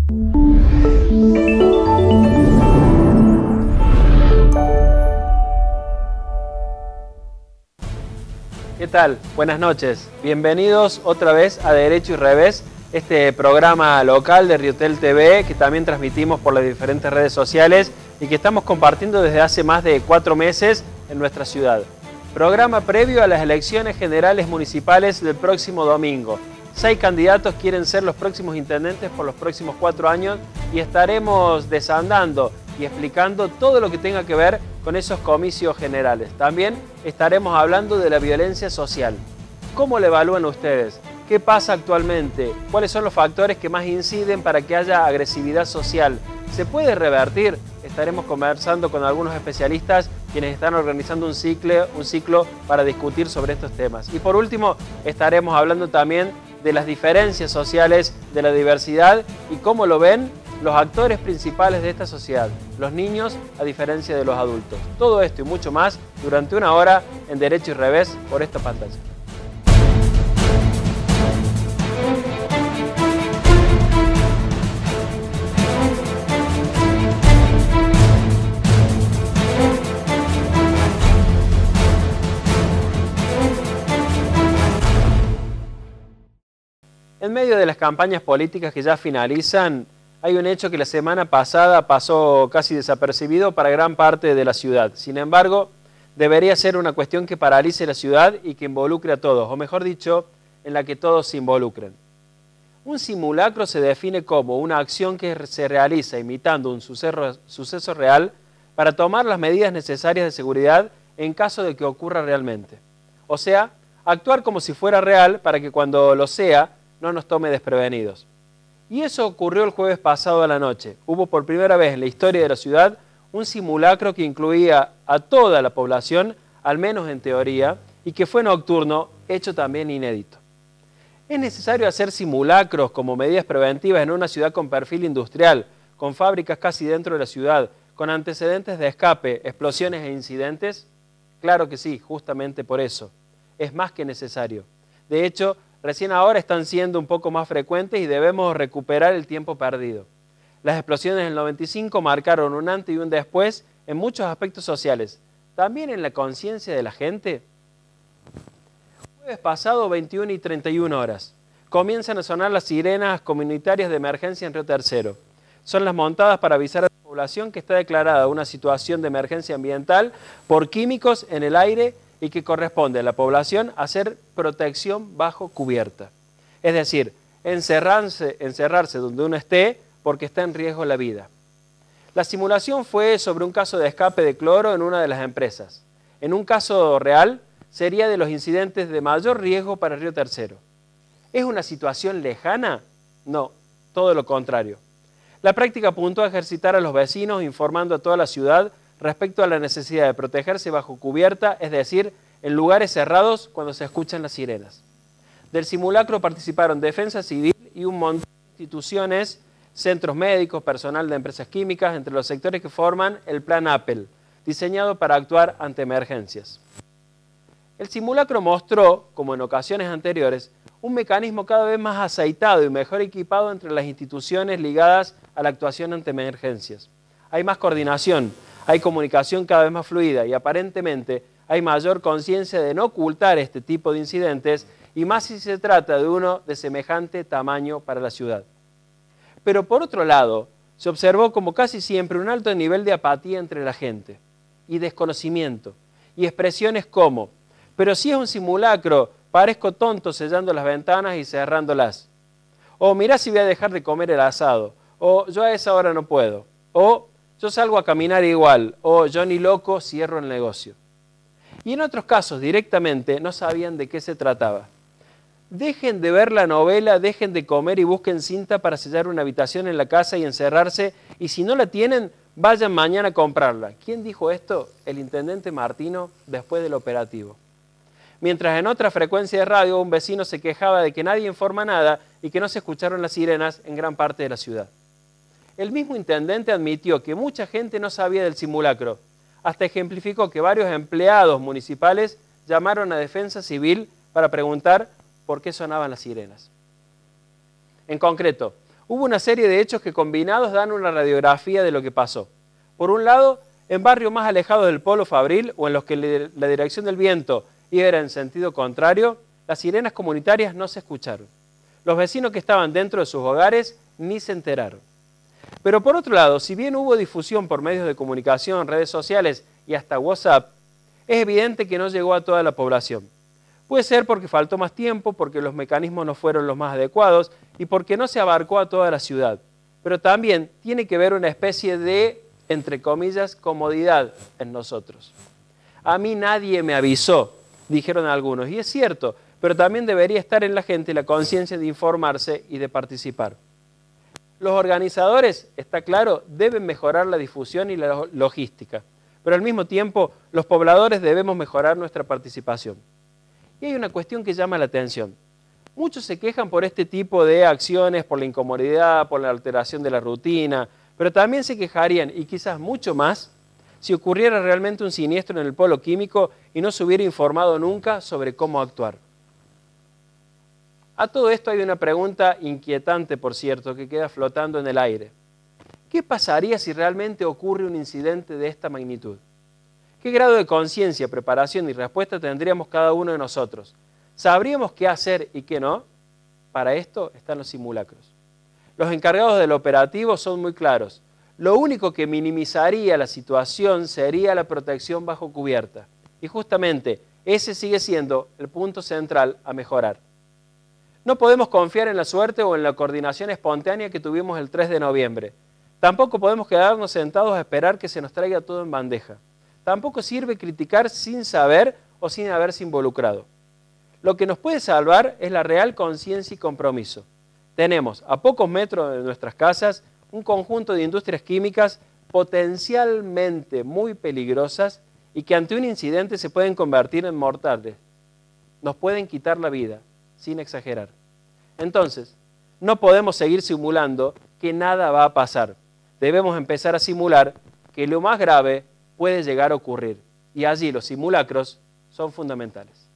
¿Qué tal? Buenas noches. Bienvenidos otra vez a Derecho y Revés, este programa local de Riotel TV que también transmitimos por las diferentes redes sociales y que estamos compartiendo desde hace más de 4 meses en nuestra ciudad. Programa previo a las elecciones generales municipales del próximo domingo. 6 candidatos quieren ser los próximos intendentes por los próximos 4 años y estaremos desandando y explicando todo lo que tenga que ver con esos comicios generales. También estaremos hablando de la violencia social. ¿Cómo la evalúan ustedes? ¿Qué pasa actualmente? ¿Cuáles son los factores que más inciden para que haya agresividad social? ¿Se puede revertir? Estaremos conversando con algunos especialistas quienes están organizando un ciclo para discutir sobre estos temas. Y por último, estaremos hablando también de las diferencias sociales, de la diversidad y cómo lo ven los actores principales de esta sociedad, los niños a diferencia de los adultos. Todo esto y mucho más durante 1 hora en Derecho y Revés por esta pantalla. En medio de las campañas políticas que ya finalizan, hay un hecho que la semana pasada pasó casi desapercibido para gran parte de la ciudad. Sin embargo, debería ser una cuestión que paralice la ciudad y que involucre a todos, o mejor dicho, en la que todos se involucren. Un simulacro se define como una acción que se realiza imitando un suceso real para tomar las medidas necesarias de seguridad en caso de que ocurra realmente. O sea, actuar como si fuera real para que cuando lo sea no nos tome desprevenidos. Y eso ocurrió el jueves pasado a la noche. Hubo por primera vez en la historia de la ciudad un simulacro que incluía a toda la población, al menos en teoría, y que fue nocturno, hecho también inédito. ¿Es necesario hacer simulacros como medidas preventivas en una ciudad con perfil industrial, con fábricas casi dentro de la ciudad, con antecedentes de escape, explosiones e incidentes? Claro que sí, justamente por eso. Es más que necesario. De hecho, recién ahora están siendo un poco más frecuentes y debemos recuperar el tiempo perdido. Las explosiones del 95 marcaron un antes y un después en muchos aspectos sociales. ¿También en la conciencia de la gente? Jueves pasado, 21 y 31 horas. Comienzan a sonar las sirenas comunitarias de emergencia en Río Tercero. Son las montadas para avisar a la población que está declarada una situación de emergencia ambiental por químicos en el aire y que corresponde a la población hacer protección bajo cubierta. Es decir, encerrarse donde uno esté porque está en riesgo la vida. La simulación fue sobre un caso de escape de cloro en una de las empresas. En un caso real, sería de los incidentes de mayor riesgo para Río Tercero. ¿Es una situación lejana? No, todo lo contrario. La práctica apuntó a ejercitar a los vecinos informando a toda la ciudad respecto a la necesidad de protegerse bajo cubierta, es decir, en lugares cerrados cuando se escuchan las sirenas. Del simulacro participaron Defensa Civil y un montón de instituciones, centros médicos, personal de empresas químicas, entre los sectores que forman el Plan Apple, diseñado para actuar ante emergencias. El simulacro mostró, como en ocasiones anteriores, un mecanismo cada vez más aceitado y mejor equipado entre las instituciones ligadas a la actuación ante emergencias. Hay más coordinación, hay comunicación cada vez más fluida y aparentemente hay mayor conciencia de no ocultar este tipo de incidentes y más si se trata de uno de semejante tamaño para la ciudad. Pero por otro lado, se observó como casi siempre un alto nivel de apatía entre la gente y desconocimiento y expresiones como: pero si es un simulacro, parezco tonto sellando las ventanas y cerrándolas. O mirá si voy a dejar de comer el asado. O yo a esa hora no puedo. O yo salgo a caminar igual. O yo ni loco cierro el negocio. Y en otros casos directamente no sabían de qué se trataba. Dejen de ver la novela, dejen de comer y busquen cinta para sellar una habitación en la casa y encerrarse. Y si no la tienen, vayan mañana a comprarla. ¿Quién dijo esto? El intendente Martino después del operativo. Mientras en otra frecuencia de radio un vecino se quejaba de que nadie informa nada y que no se escucharon las sirenas en gran parte de la ciudad. El mismo intendente admitió que mucha gente no sabía del simulacro. Hasta ejemplificó que varios empleados municipales llamaron a Defensa Civil para preguntar por qué sonaban las sirenas. En concreto, Hubo una serie de hechos que combinados dan una radiografía de lo que pasó. Por un lado, en barrios más alejados del polo fabril o en los que la dirección del viento era en sentido contrario, las sirenas comunitarias no se escucharon. Los vecinos que estaban dentro de sus hogares ni se enteraron. Pero por otro lado, si bien hubo difusión por medios de comunicación, redes sociales y hasta WhatsApp, es evidente que no llegó a toda la población. Puede ser porque faltó más tiempo, porque los mecanismos no fueron los más adecuados y porque no se abarcó a toda la ciudad. Pero también tiene que ver una especie de, entre comillas, comodidad en nosotros. A mí nadie me avisó, dijeron algunos, y es cierto, pero también debería estar en la gente la conciencia de informarse y de participar. Los organizadores, está claro, deben mejorar la difusión y la logística, pero al mismo tiempo los pobladores debemos mejorar nuestra participación. Y hay una cuestión que llama la atención. Muchos se quejan por este tipo de acciones, por la incomodidad, por la alteración de la rutina, pero también se quejarían, y quizás mucho más, si ocurriera realmente un siniestro en el polo químico y no se hubiera informado nunca sobre cómo actuar. A todo esto hay una pregunta inquietante, por cierto, que queda flotando en el aire. ¿Qué pasaría si realmente ocurre un incidente de esta magnitud? ¿Qué grado de conciencia, preparación y respuesta tendríamos cada uno de nosotros? ¿Sabríamos qué hacer y qué no? Para esto están los simulacros. Los encargados del operativo son muy claros. Lo único que minimizaría la situación sería la protección bajo cubierta. Y justamente ese sigue siendo el punto central a mejorar. No podemos confiar en la suerte o en la coordinación espontánea que tuvimos el 3 de noviembre. Tampoco podemos quedarnos sentados a esperar que se nos traiga todo en bandeja. Tampoco sirve criticar sin saber o sin haberse involucrado. Lo que nos puede salvar es la real conciencia y compromiso. Tenemos a pocos metros de nuestras casas un conjunto de industrias químicas potencialmente muy peligrosas y que ante un incidente se pueden convertir en mortales. Nos pueden quitar la vida, sin exagerar. Entonces, no podemos seguir simulando que nada va a pasar. Debemos empezar a simular que lo más grave puede llegar a ocurrir. Y allí los simulacros son fundamentales.